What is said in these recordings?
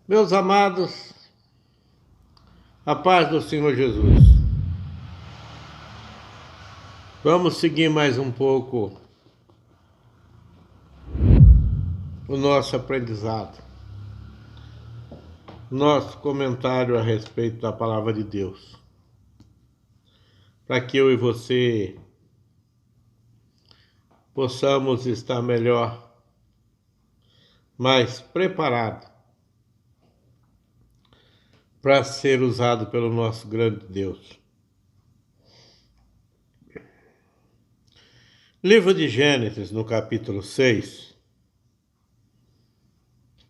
Meus amados, a paz do Senhor Jesus. Vamos seguir mais um pouco o nosso aprendizado, nosso comentário a respeito da palavra de Deus, para que eu e você possamos estar melhor, mais preparado para ser usado pelo nosso grande Deus. Livro de Gênesis, no capítulo 6,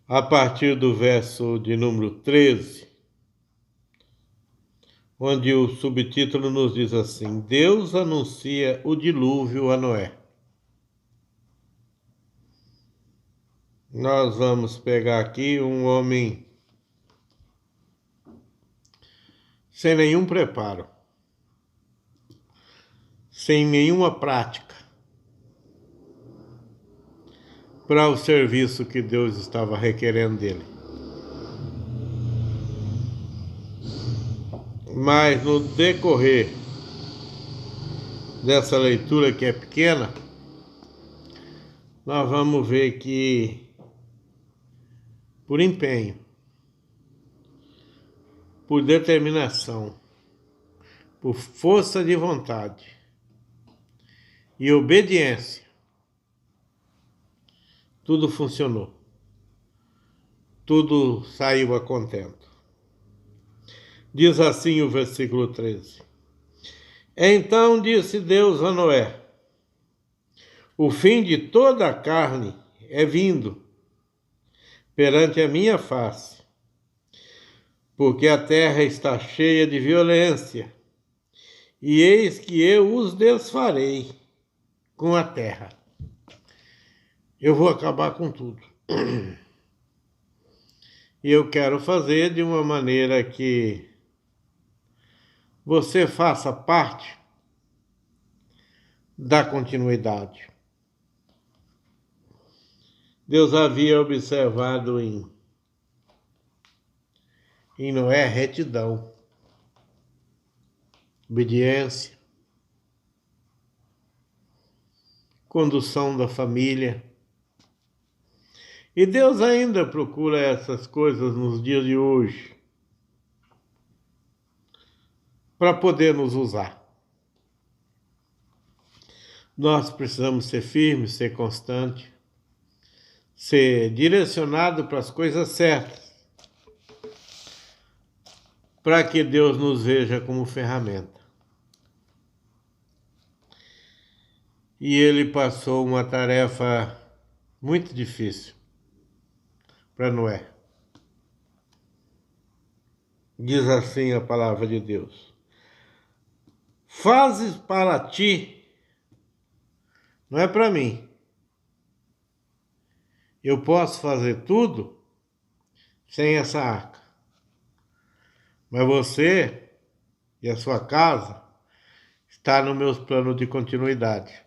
a partir do verso de número 13, onde o subtítulo nos diz assim: Deus anuncia o dilúvio a Noé. Nós vamos pegar aqui um homem sem nenhum preparo, sem nenhuma prática para o serviço que Deus estava requerendo dele. Mas no decorrer dessa leitura, que é pequena, nós vamos ver que, por empenho, por determinação, por força de vontade e obediência, tudo funcionou. Tudo saiu a contento. Diz assim o versículo 13. Então disse Deus a Noé: o fim de toda a carne é vindo perante a minha face, porque a terra está cheia de violência, e eis que eu os desfarei com a terra. Eu vou acabar com tudo. E eu quero fazer de uma maneira que você faça parte da continuidade. Deus havia observado em Noé retidão, obediência, condução da família. E Deus ainda procura essas coisas nos dias de hoje para poder nos usar. Nós precisamos ser firmes, ser constantes, ser direcionado para as coisas certas, para que Deus nos veja como ferramenta. E ele passou uma tarefa muito difícil para Noé. Diz assim a palavra de Deus: fazes para ti, não é para mim. Eu posso fazer tudo sem essa arca. Mas você e a sua casa está nos meus planos de continuidade.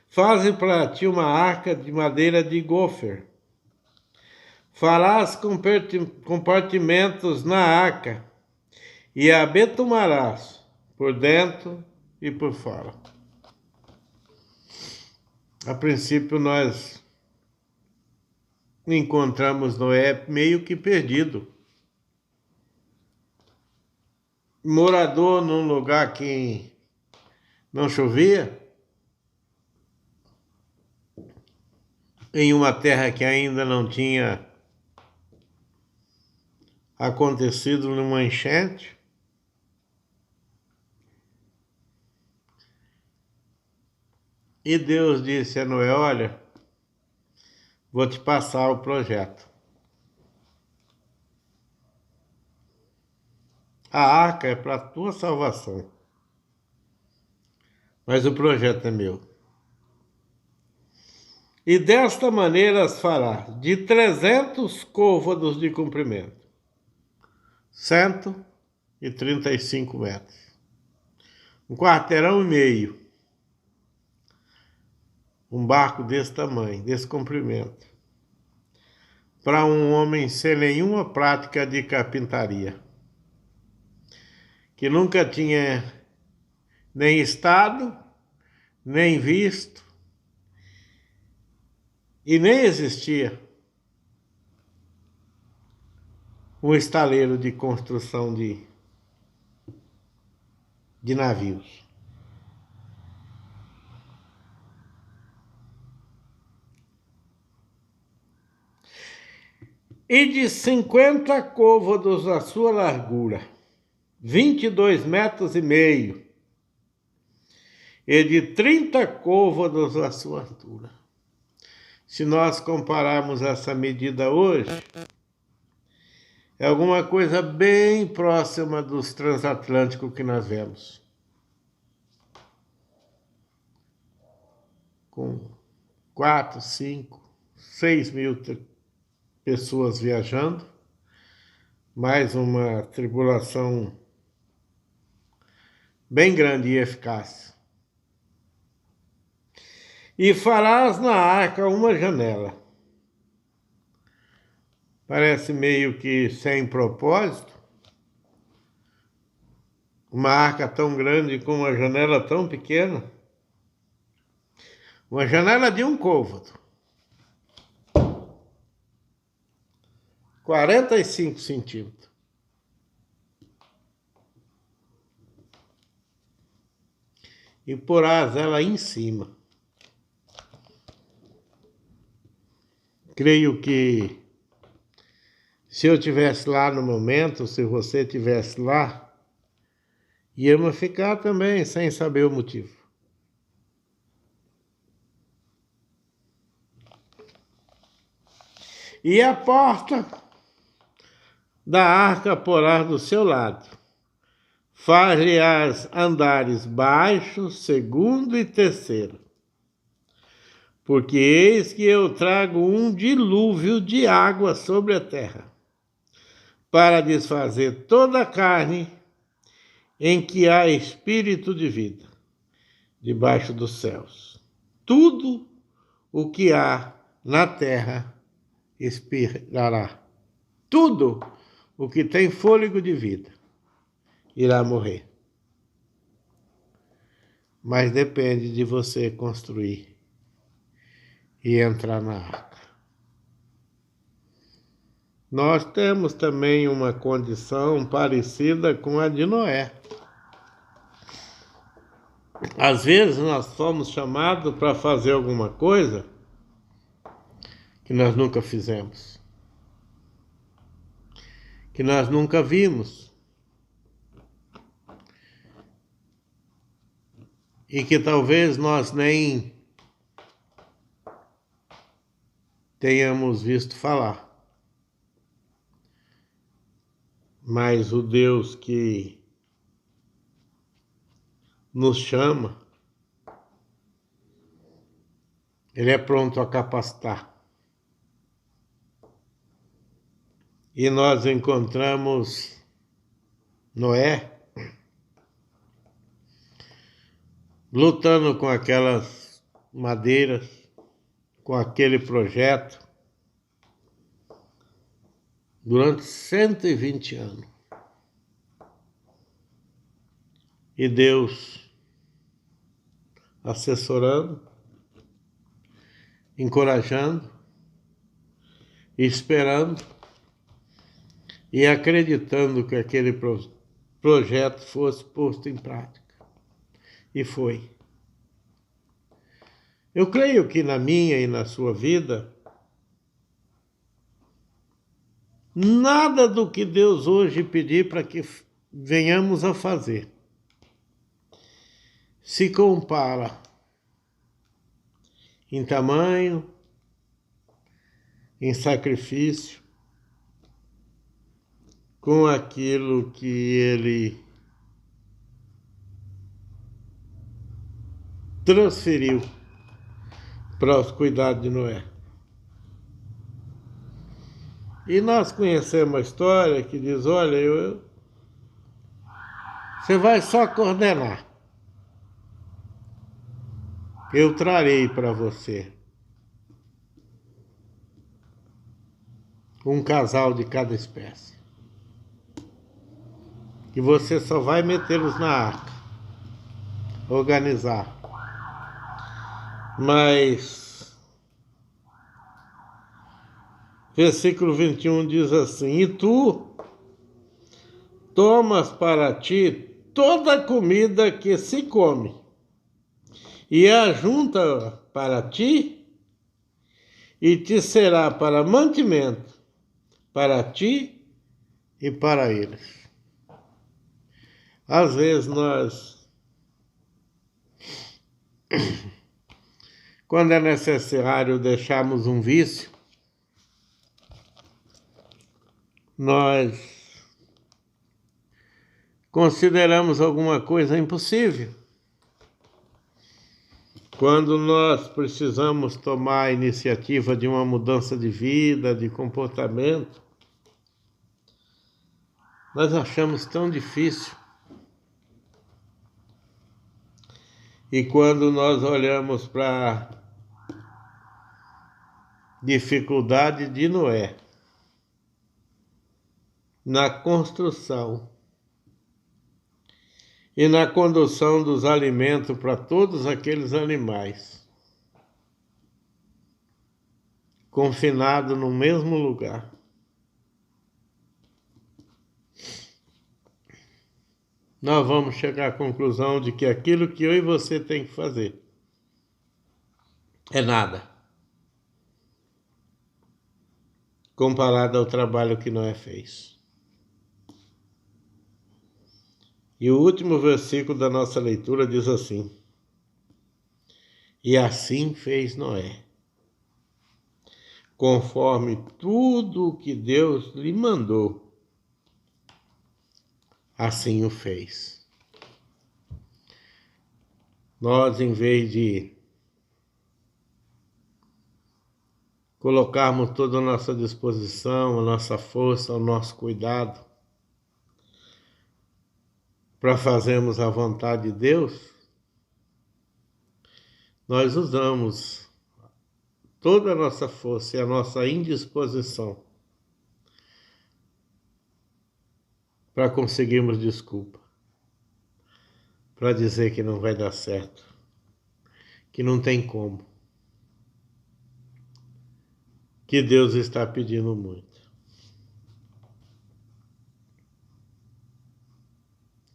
Faze para ti uma arca de madeira de gofer. Farás compartimentos na arca e a betumarás por dentro e por fora. A princípio nós encontramos Noé meio que perdido. Morador num lugar que não chovia, em uma terra que ainda não tinha acontecido numa enchente. E Deus disse a Noé: olha, vou te passar o projeto. A arca é para a tua salvação, mas o projeto é meu. E desta maneira as fará, de 300 côvados de comprimento, 135 metros, 1,5 quarteirão, um barco desse tamanho, desse comprimento, para um homem sem nenhuma prática de carpintaria, que nunca tinha nem estado, nem visto, e nem existia um estaleiro de construção de navios. E de 50 côvados a sua largura, 22,5 metros, e de 30 côvados a sua altura. Se nós compararmos essa medida hoje, é alguma coisa bem próxima dos transatlânticos que nós vemos. Com 4, 5, 6 mil pessoas viajando, mais uma tripulação bem grande e eficaz. E farás na arca uma janela. Parece meio que sem propósito. Uma arca tão grande com uma janela tão pequena. Uma janela de 1 côvado. 45 centímetros. E porás ela em cima. Creio que se eu tivesse lá no momento, se você tivesse lá, íamos ficar também sem saber o motivo. E a porta da arca porás do seu lado. Far-lhe-ás andares baixos, segundo e terceiro. Porque eis que eu trago um dilúvio de água sobre a terra, para desfazer toda a carne em que há espírito de vida, debaixo dos céus. Tudo o que há na terra expirará. Tudo o que tem fôlego de vida irá morrer. Mas depende de você construir e entrar na arca. Nós temos também uma condição parecida com a de Noé. Às vezes nós somos chamados para fazer alguma coisa que nós nunca fizemos, que nós nunca vimos, e que talvez nós nem tenhamos visto falar. Mas o Deus que nos chama, Ele é pronto a capacitar. E nós encontramos Noé lutando com aquelas madeiras, com aquele projeto, durante 120 anos. E Deus assessorando, encorajando, esperando e acreditando que aquele projeto fosse posto em prática. E foi. Eu creio que na minha e na sua vida, nada do que Deus hoje pedir para que venhamos a fazer se compara em tamanho, em sacrifício, com aquilo que Ele transferiu para os cuidados de Noé. E nós conhecemos a história que diz, olha, você vai só coordenar. Eu trarei para você um casal de cada espécie. E você só vai metê-los na arca, organizar. Mas, versículo 21 diz assim, e tu tomas para ti toda a comida que se come, e a junta para ti, e te será para mantimento, para ti e para eles. Às vezes quando é necessário deixarmos um vício, nós consideramos alguma coisa impossível. Quando nós precisamos tomar a iniciativa de uma mudança de vida, de comportamento, nós achamos tão difícil. E quando nós olhamos para a dificuldade de Noé na construção e na condução dos alimentos para todos aqueles animais, confinados no mesmo lugar, nós vamos chegar à conclusão de que aquilo que eu e você tem que fazer é nada, comparado ao trabalho que Noé fez. E o último versículo da nossa leitura diz assim, e assim fez Noé, conforme tudo o que Deus lhe mandou, assim o fez. Nós, em vez de colocarmos toda a nossa disposição, a nossa força, o nosso cuidado para fazermos a vontade de Deus, nós usamos toda a nossa força e a nossa indisposição para conseguirmos desculpa, para dizer que não vai dar certo, que não tem como, que Deus está pedindo muito.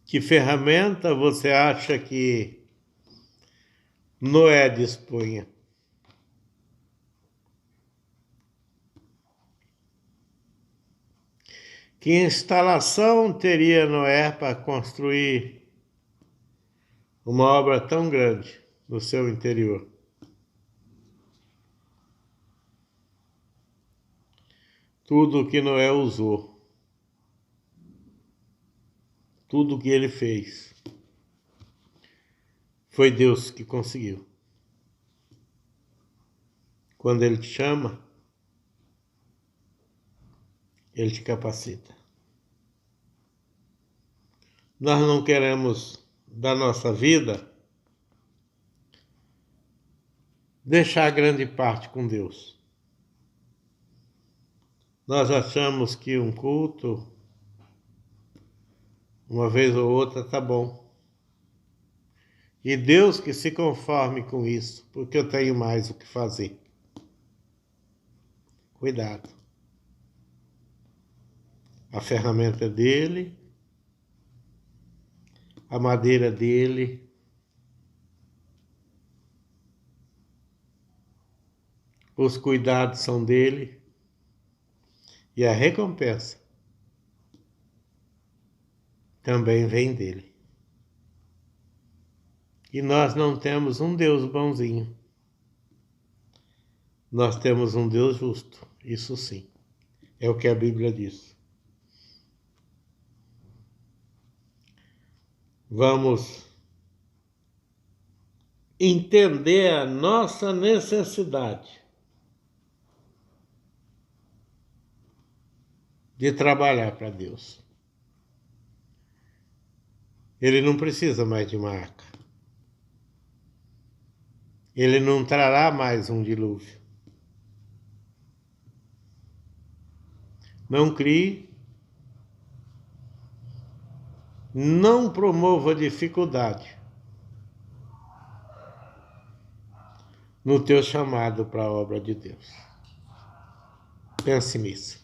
Que ferramenta você acha que Noé dispunha? Que instalação teria Noé para construir uma obra tão grande no seu interior? Tudo o que Noé usou, tudo o que ele fez, foi Deus que conseguiu. Quando Ele te chama, Ele te capacita. Nós não queremos, da nossa vida, deixar grande parte com Deus. Nós achamos que um culto, uma vez ou outra, tá bom. E Deus que se conforme com isso, porque eu tenho mais o que fazer. Cuidado. A ferramenta dele, a madeira dele, os cuidados são dele e a recompensa também vem dele. E nós não temos um Deus bonzinho. Nós temos um Deus justo, isso sim. É o que a Bíblia diz. Vamos entender a nossa necessidade de trabalhar para Deus. Ele não precisa mais de uma arca. Ele não trará mais um dilúvio. Não crie, não promova dificuldade no teu chamado para a obra de Deus. Pense nisso.